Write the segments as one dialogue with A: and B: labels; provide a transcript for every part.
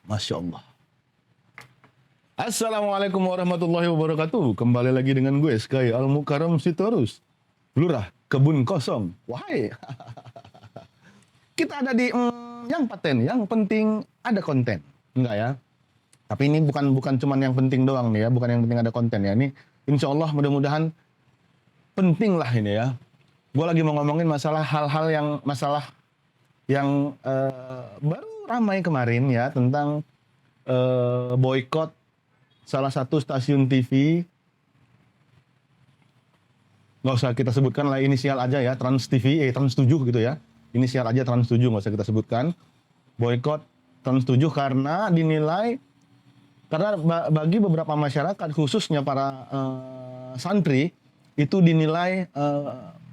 A: Masya Allah. Assalamualaikum warahmatullahi wabarakatuh. Kembali lagi dengan gue, Sky Al-Mukarram Sitorus, Lurah Kebun Kosong. Wahai. Kita ada di yang paten, yang penting ada konten. Enggak ya? Tapi ini bukan cuman yang penting doang nih ya, bukan yang penting ada konten ya. Ini insya Allah mudah-mudahan penting lah ini ya. Gue lagi mau ngomongin masalah masalah yang baru ramai kemarin ya, tentang boykot salah satu stasiun TV. Nggak usah kita sebutkan lah, inisial aja ya, Trans TV, Trans 7 gitu ya. Inisial aja Trans 7, nggak usah kita sebutkan. Boykot Trans 7 karena bagi beberapa masyarakat, khususnya para santri, itu dinilai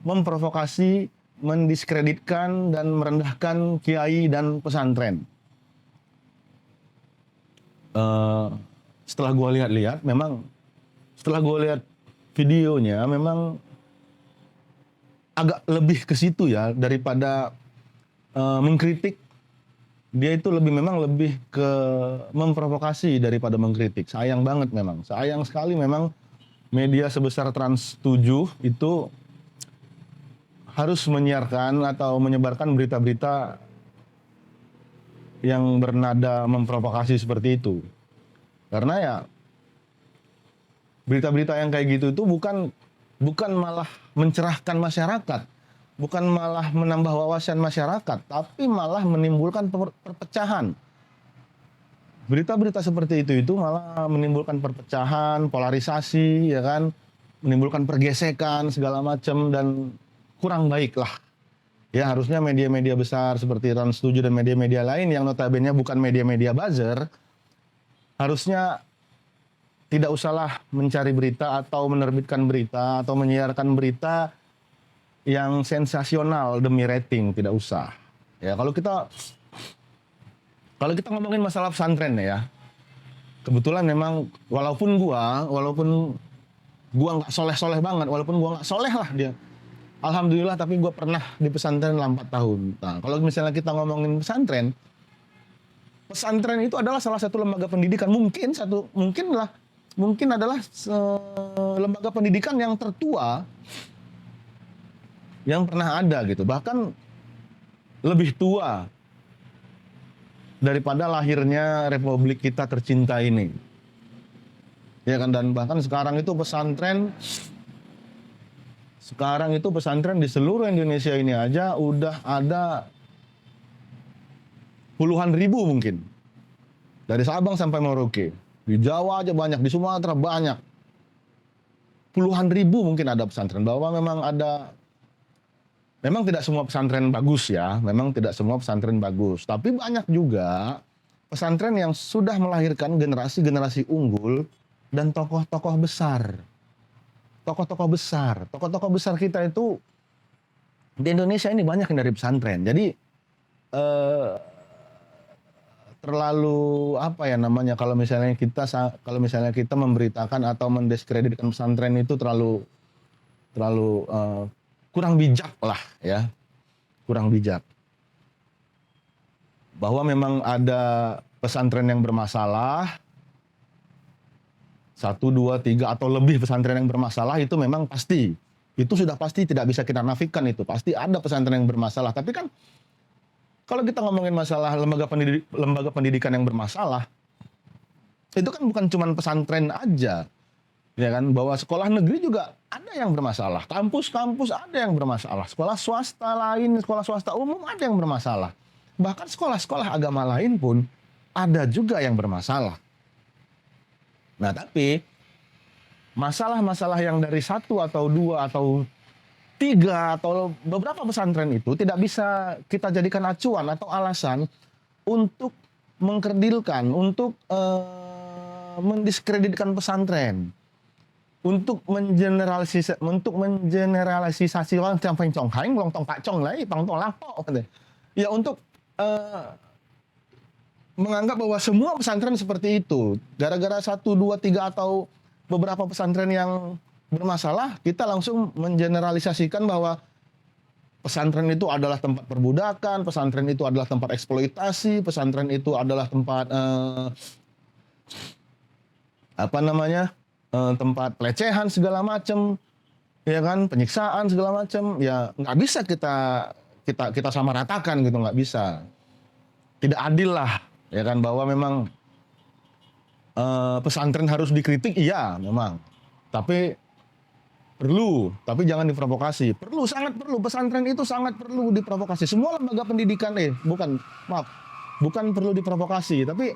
A: memprovokasi, mendiskreditkan, dan merendahkan kiai dan pesantren. Setelah gue lihat-lihat, setelah gue lihat videonya, memang agak lebih ke situ ya, daripada mengkritik. Dia itu memang lebih ke memprovokasi daripada mengkritik. Sayang banget memang, sayang sekali memang media sebesar Trans 7 itu harus menyiarkan atau menyebarkan berita-berita yang bernada memprovokasi seperti itu. Karena ya berita-berita yang kayak gitu itu bukan malah mencerahkan masyarakat, bukan malah menambah wawasan masyarakat, tapi malah menimbulkan perpecahan. Berita-berita seperti itu malah menimbulkan perpecahan, polarisasi, ya kan, menimbulkan pergesekan segala macam, dan kurang baik lah. Ya harusnya media-media besar seperti Trans 7 dan media-media lain yang notabene bukan media-media buzzer, harusnya tidak usahlah mencari berita atau menerbitkan berita atau menyiarkan berita yang sensasional demi rating, tidak usah. Ya kalau kita ngomongin masalah pesantren ya, kebetulan memang walaupun gua nggak soleh banget, walaupun gua nggak soleh lah dia, alhamdulillah, tapi gua pernah di pesantren 4 tahun. Nah kalau misalnya kita ngomongin pesantren itu adalah salah satu lembaga pendidikan, mungkin adalah lembaga pendidikan yang tertua yang pernah ada gitu, bahkan lebih tua daripada lahirnya Republik kita tercinta ini, ya kan. Dan bahkan sekarang itu pesantren di seluruh Indonesia ini aja udah ada puluhan ribu mungkin, dari Sabang sampai Merauke. Di Jawa aja banyak, di Sumatera banyak, puluhan ribu mungkin ada pesantren. Bahwa memang tidak semua pesantren bagus ya, tapi banyak juga pesantren yang sudah melahirkan generasi-generasi unggul dan tokoh-tokoh besar. Tokoh-tokoh besar kita itu di Indonesia ini banyak yang dari pesantren. Jadi terlalu kalau misalnya kita memberitakan atau mendiskreditkan pesantren itu terlalu kurang bijak lah ya, kurang bijak. Bahwa memang ada pesantren yang bermasalah, 1, 2, 3 atau lebih pesantren yang bermasalah, itu memang pasti. Itu sudah pasti, tidak bisa kita nafikan, itu pasti ada pesantren yang bermasalah. Tapi kan kalau kita ngomongin masalah lembaga pendidikan yang bermasalah, itu kan bukan cuma pesantren aja, ya kan. Bahwa sekolah negeri juga ada yang bermasalah, kampus-kampus ada yang bermasalah, sekolah swasta umum ada yang bermasalah, bahkan sekolah-sekolah agama lain pun ada juga yang bermasalah. Nah tapi masalah-masalah yang dari 1 atau 2 atau 3 atau beberapa pesantren itu tidak bisa kita jadikan acuan atau alasan untuk mengkerdilkan, untuk mendiskreditkan pesantren, untuk mengeneralisasi orang yang pencong haing, lontong pak cong lai, pangtong lapo, ya untuk menganggap bahwa semua pesantren seperti itu. Gara-gara 1, 2, 3 atau beberapa pesantren yang bermasalah, kita langsung mengeneralisasikan bahwa pesantren itu adalah tempat perbudakan, pesantren itu adalah tempat eksploitasi, pesantren itu adalah tempat tempat pelecehan segala macam, ya kan, penyiksaan segala macam, ya nggak bisa kita samaratakan gitu, nggak bisa. Tidak adil lah, ya kan, bahwa memang pesantren harus dikritik, iya memang. Tapi jangan diprovokasi. Sangat perlu, pesantren itu sangat perlu diprovokasi. Semua lembaga pendidikan bukan perlu diprovokasi, tapi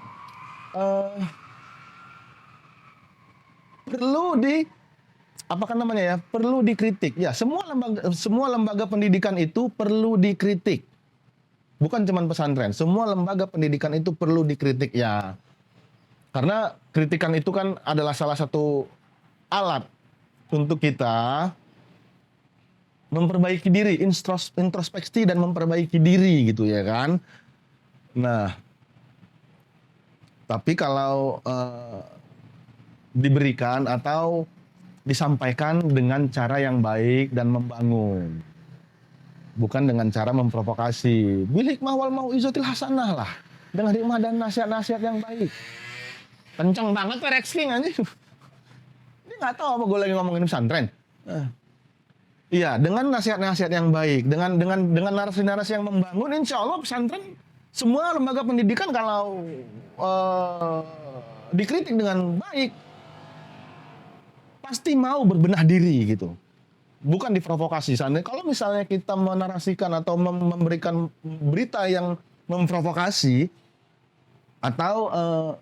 A: perlu dikritik. Ya, semua lembaga pendidikan itu perlu dikritik. Bukan cuma pesantren, semua lembaga pendidikan itu perlu dikritik ya. Karena kritikan itu kan adalah salah satu alat untuk kita memperbaiki diri, introspeksi dan memperbaiki diri gitu ya kan. Nah, tapi kalau diberikan atau disampaikan dengan cara yang baik dan membangun, bukan dengan cara memprovokasi. Bil hikmah wal mau'izatil hasanah lah, dengan hikmah dan nasihat-nasihat yang baik. Kenceng banget Pak Rexling anjing. Dia nggak tahu apa gue lagi ngomongin pesantren. Iya, dengan nasihat-nasihat yang baik, dengan narasi-narasi yang membangun, insya Allah pesantren, semua lembaga pendidikan kalau dikritik dengan baik, pasti mau berbenah diri gitu. Bukan diprovokasi. Kalau misalnya kita menarasikan atau memberikan berita yang memprovokasi atau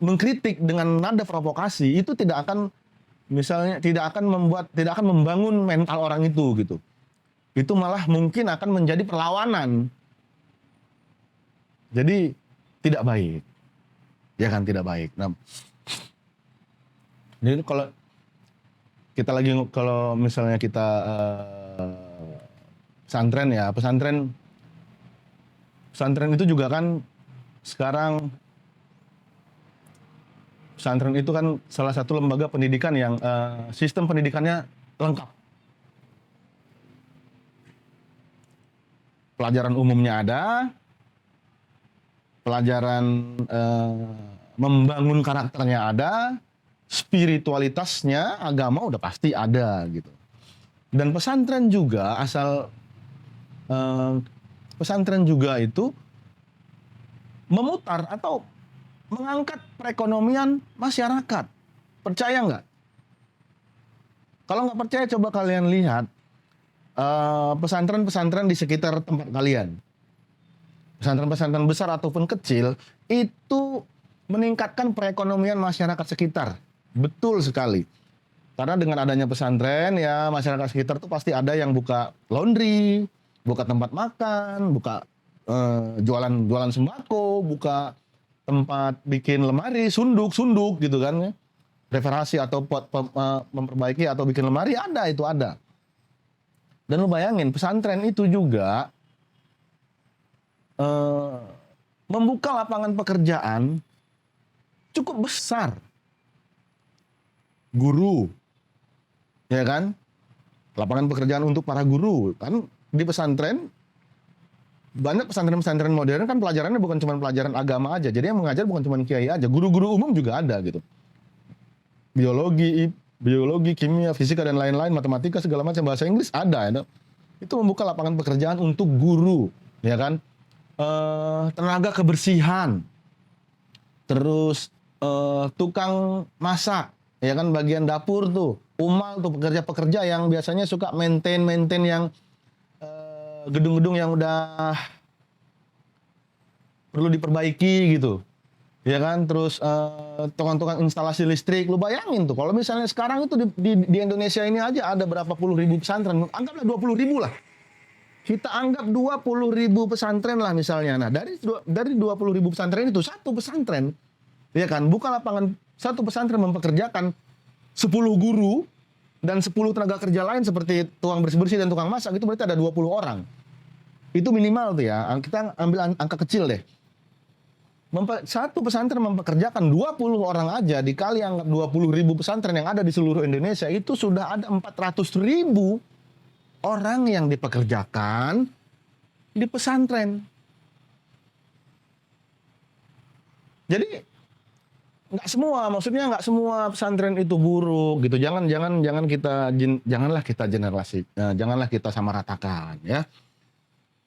A: mengkritik dengan nada provokasi, itu tidak akan membangun mental orang itu gitu. Itu malah mungkin akan menjadi perlawanan. Jadi tidak baik. Ya kan, tidak baik. Nah, jadi kalau misalnya kita pesantren itu juga kan sekarang, pesantren itu kan salah satu lembaga pendidikan yang sistem pendidikannya lengkap. Pelajaran umumnya ada, pelajaran membangun karakternya ada, spiritualitasnya, agama udah pasti ada gitu. Dan pesantren juga pesantren juga itu memutar atau mengangkat perekonomian masyarakat. Percaya nggak? Kalau nggak percaya, coba kalian lihat pesantren-pesantren di sekitar tempat kalian. Pesantren-pesantren besar ataupun kecil, itu meningkatkan perekonomian masyarakat sekitar. Betul sekali. Karena dengan adanya pesantren, ya masyarakat sekitar tuh pasti ada yang buka laundry, buka tempat makan, buka jualan sembako, buka tempat bikin lemari, sunduk gitu kan ya. Referasi atau memperbaiki atau bikin lemari ada. Dan lu bayangin, pesantren itu juga membuka lapangan pekerjaan cukup besar. Guru, ya kan? Lapangan pekerjaan untuk para guru. Kan di pesantren, banyak pesantren-pesantren modern kan pelajarannya bukan cuma pelajaran agama aja. Jadi yang mengajar bukan cuma kiai aja, guru-guru umum juga ada gitu. Biologi, kimia, fisika dan lain-lain, matematika segala macam, bahasa Inggris ada ya. Itu membuka lapangan pekerjaan untuk guru, ya kan? Tenaga kebersihan. Terus tukang masak, ya kan, bagian dapur tuh. Umal tuh, pekerja-pekerja yang biasanya suka maintain yang gedung-gedung yang udah perlu diperbaiki gitu, ya kan. Terus tukang-tukang instalasi listrik. Lu bayangin tuh, kalau misalnya sekarang itu di Indonesia ini aja ada berapa puluh ribu pesantren, anggaplah 20.000 lah. Kita anggap 20.000 pesantren lah misalnya. Nah, dari 20.000 pesantren itu, satu pesantren, ya kan, buka lapangan, satu pesantren mempekerjakan 10 guru dan 10 tenaga kerja lain seperti tukang bersih-bersih dan tukang masak, itu berarti ada 20 orang. Itu minimal tuh ya, kita ambil angka kecil deh. Satu pesantren mempekerjakan 20 orang aja, dikali anggap 20.000 pesantren yang ada di seluruh Indonesia, itu sudah ada 400.000 orang yang dipekerjakan di pesantren. Jadi maksudnya nggak semua pesantren itu buruk gitu. Janganlah kita janganlah kita samaratakan ya.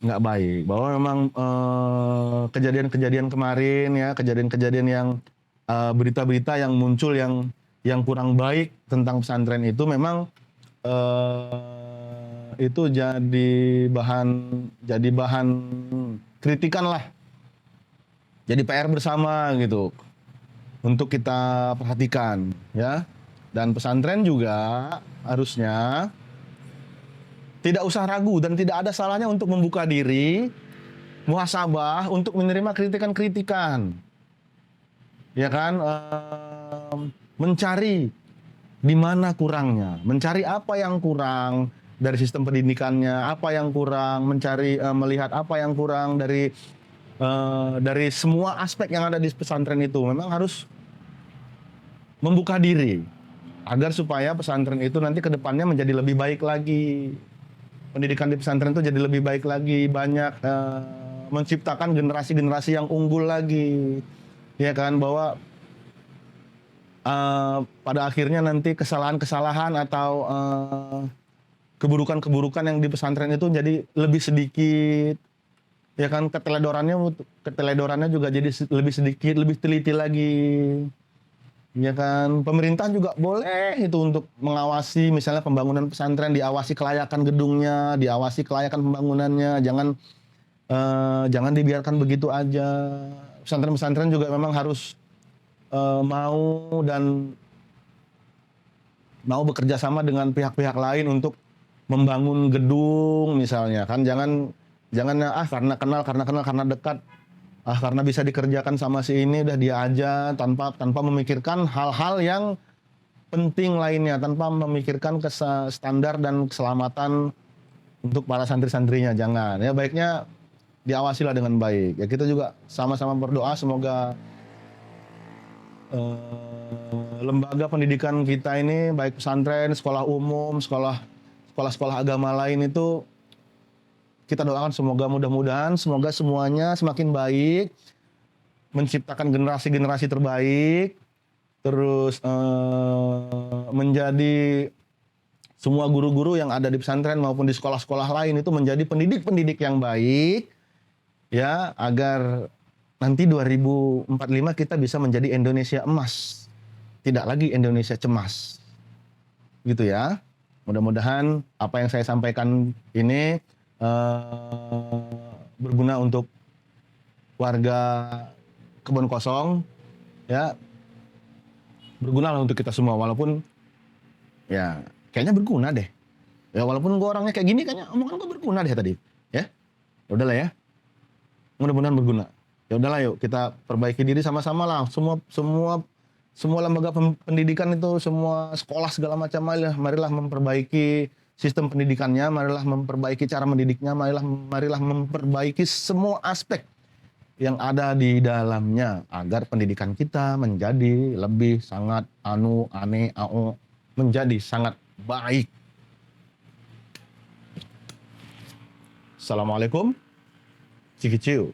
A: Nggak baik. Bahwa memang kejadian-kejadian kemarin ya, kejadian-kejadian yang berita-berita yang muncul yang kurang baik tentang pesantren itu memang itu jadi bahan kritikan lah. Jadi PR bersama gitu untuk kita perhatikan ya. Dan pesantren juga harusnya tidak usah ragu dan tidak ada salahnya untuk membuka diri, muhasabah untuk menerima kritikan-kritikan. Ya kan, mencari di mana kurangnya, mencari apa yang kurang dari sistem pendidikannya, apa yang kurang, melihat apa yang kurang dari semua aspek yang ada di pesantren itu. Memang harus membuka diri agar supaya pesantren itu nanti ke depannya menjadi lebih baik lagi. Pendidikan di pesantren itu jadi lebih baik lagi, banyak menciptakan generasi-generasi yang unggul lagi. Ya kan, bahwa pada akhirnya nanti kesalahan-kesalahan atau keburukan-keburukan yang di pesantren itu jadi lebih sedikit. Ya kan, keteledorannya juga jadi lebih sedikit, lebih teliti lagi. Ya kan, pemerintah juga boleh itu untuk mengawasi misalnya pembangunan pesantren, diawasi kelayakan gedungnya, diawasi kelayakan pembangunannya, jangan dibiarkan begitu aja. Pesantren-pesantren juga memang harus mau bekerja sama dengan pihak-pihak lain untuk membangun gedung misalnya kan, jangan karena dekat, karena bisa dikerjakan sama si ini udah dia aja tanpa memikirkan hal-hal yang penting lainnya, tanpa memikirkan standar dan keselamatan untuk para santri-santrinya. Jangan ya, baiknya diawasilah dengan baik ya. Kita juga sama-sama berdoa semoga lembaga pendidikan kita ini, baik pesantren, sekolah umum, sekolah-sekolah agama lain itu, kita doakan semoga semuanya semakin baik, menciptakan generasi-generasi terbaik, terus menjadi semua guru-guru yang ada di pesantren maupun di sekolah-sekolah lain itu menjadi pendidik-pendidik yang baik, ya, agar nanti 2045 kita bisa menjadi Indonesia emas, tidak lagi Indonesia cemas, gitu ya. Mudah-mudahan apa yang saya sampaikan ini berguna untuk warga Kebon Kosong, ya, berguna lah untuk kita semua, walaupun ya kayaknya berguna deh, ya walaupun gue orangnya kayak gini, kayaknya omongan gue berguna deh tadi, ya, udahlah ya, mudah-mudahan berguna. Ya udahlah, yuk kita perbaiki diri sama-sama lah, semua lembaga pendidikan itu, semua sekolah segala macam, marilah memperbaiki sistem pendidikannya, marilah memperbaiki cara mendidiknya, marilah memperbaiki semua aspek yang ada di dalamnya agar pendidikan kita menjadi lebih sangat menjadi sangat baik. Assalamualaikum, cikiciu.